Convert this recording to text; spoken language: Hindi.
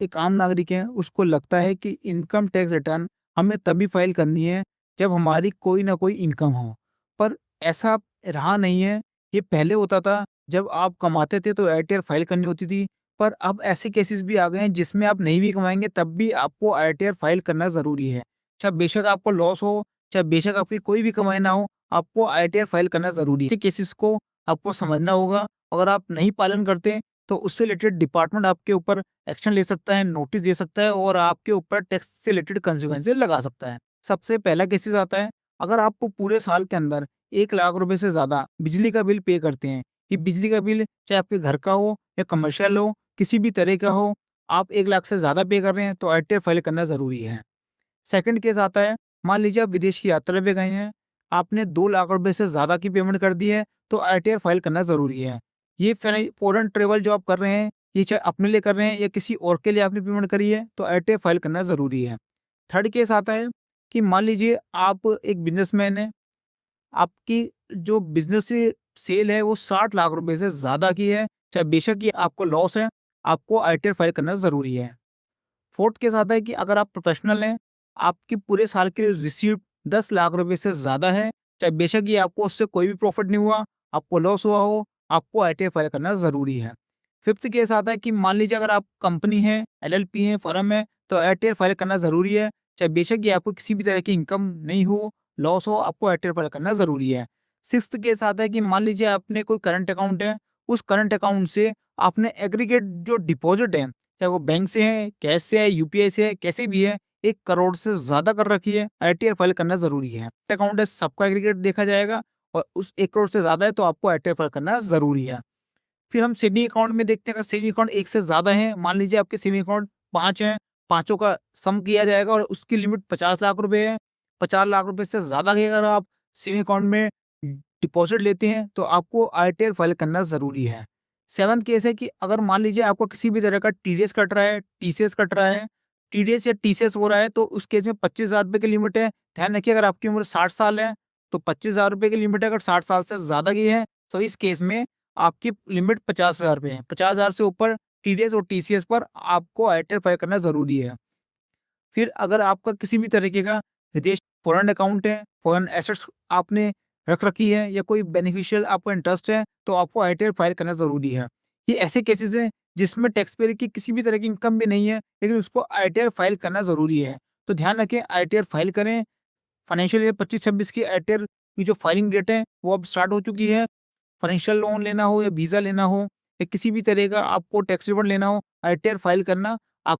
एक आम नागरिक है उसको लगता है कि इनकम टैक्स रिटर्न हमें तभी फाइल करनी है जब हमारी कोई ना कोई इनकम हो। पर ऐसा रहा नहीं है। ये पहले होता था, जब आप कमाते थे तो आईटीआर फाइल करनी होती थी। पर अब ऐसे केसेस भी आ गए हैं जिसमें आप नहीं भी कमाएँगे तब भी आपको आईटीआर फाइल करना ज़रूरी है। चाहे बेशक आपको लॉस हो, चाहे बेशक आपकी कोई भी कमाई ना हो, आपको आईटीआर फाइल करना ज़रूरी है। ऐसे केसेस को आपको समझना होगा। अगर आप नहीं पालन करते तो उससे रिलेटेड डिपार्टमेंट आपके ऊपर एक्शन ले सकता है, नोटिस दे सकता है और आपके ऊपर टैक्स से रिलेटेड कॉन्सिक्वेंसेस लगा सकता है। सबसे पहला केसेस आता है, अगर आप पूरे साल के अंदर 1 लाख रुपए से ज़्यादा बिजली का बिल पे करते हैं। ये बिजली का बिल चाहे आपके घर का हो या कमर्शियल हो, किसी भी तरह का हो, आप 1 लाख से ज़्यादा पे कर रहे हैं तो आईटीआर फाइल करना ज़रूरी है। सेकंड केस आता है, मान लीजिए आप विदेश की यात्रा पे गए हैं, आपने 2 लाख रुपए से ज़्यादा की पेमेंट कर दी है, तो आईटीआर फाइल करना ज़रूरी है। ये फॉरेन ट्रैवल जो आप कर रहे हैं, ये चाहे अपने लिए कर रहे हैं या किसी और के लिए आपने पेमेंट करी है, तो आईटीआर फाइल करना ज़रूरी है। थर्ड केस आता है कि मान लीजिए आप एक बिज़नेसमैन हैं, आपकी जो बिज़नेस से सेल है वो 60 लाख रुपए से ज़्यादा की है, चाहे बेशक ये आपको लॉस है, आपको आईटीआर फाइल करना ज़रूरी है। फोर्थ केस आता है कि अगर आप प्रोफेशनल हैं, आपकी पूरे साल की रिसीव्ड 10 लाख रुपए से ज़्यादा है, चाहे बेशक ये आपको उससे कोई भी प्रॉफ़िट नहीं हुआ, आपको लॉस हुआ हो, आपको आईटीआर फाइल करना ज़रूरी है। फिफ्थ केस आता है कि मान लीजिए अगर आप कंपनी है, एलएलपी है, फर्म है, तो आईटीआर फाइल करना ज़रूरी है, चाहे बेशक ये आपको किसी भी तरह की इनकम नहीं हो, लॉस हो, आपको आईटीआर फाइल करना ज़रूरी है। सिक्स्थ केस आता है कि मान लीजिए आपने कोई करंट अकाउंट है, उस करंट अकाउंट से आपने एग्रीगेट जो डिपॉज़िट है, चाहे वो बैंक से है, कैश से है, यूपीआई से है, कैसे भी है, 1 करोड़ से ज़्यादा कर रखी है, आईटीआर फाइल करना ज़रूरी है। अकाउंट है सबका एग्रीगेट देखा जाएगा और उस 1 करोड़ से ज़्यादा है तो आपको आईटीआर फाइल करना ज़रूरी है। फिर हम सेविंग अकाउंट में देखते हैं, अगर सेविंग अकाउंट 1 से ज़्यादा है, मान लीजिए आपके सेविंग अकाउंट 5 हैं, पाँचों का सम किया जाएगा और उसकी लिमिट 50 लाख रुपए है। 50 लाख रुपए से ज़्यादा की अगर आप सेविंग अकाउंट में डिपॉज़िट लेते हैं, तो आपको आईटीआर फाइल करना ज़रूरी है। 7th केस है कि अगर मान लीजिए आपको किसी भी तरह का टीडीएस कट रहा है, टीसीएस कट रहा है, टीडीएस या टीसीएस हो रहा है, तो उस केस में 25,000 रुपए की लिमिट है। ध्यान रखिए, अगर आपकी उम्र 60 साल है, तो 25,000 रुपए की लिमिट है, अगर 60 साल से ज़्यादा की है, तो इस केस में आपकी लिमिट 50,000 रुपए है। 50,000 से ऊपर टीडीएस और टीसीएस पर आपको आईटीआर फाइल करना ज़रूरी है। फिर अगर आपका किसी भी तरीके का विदेश फॉरेन अकाउंट है, फॉरेन एसेट्स आपने रख रखी है या कोई बेनिफिशियल आपका इंटरेस्ट है, तो आपको आईटीआर फाइल करना ज़रूरी है। ये ऐसे केसेज़ हैं जिसमें टैक्स पेयर की किसी भी तरह की इनकम भी नहीं है, लेकिन उसको आईटीआर फाइल करना ज़रूरी है। तो ध्यान रखें, आईटीआर फाइल करें। फाइनेंशियल ईयर 25-26 की आईटीआर की जो फाइलिंग डेट है, वो अब स्टार्ट हो चुकी है। फाइनेंशियल लोन लेना हो या वीज़ा लेना हो या किसी भी तरह का आपको टैक्स रिफंड लेना हो, आईटीआर फाइल करना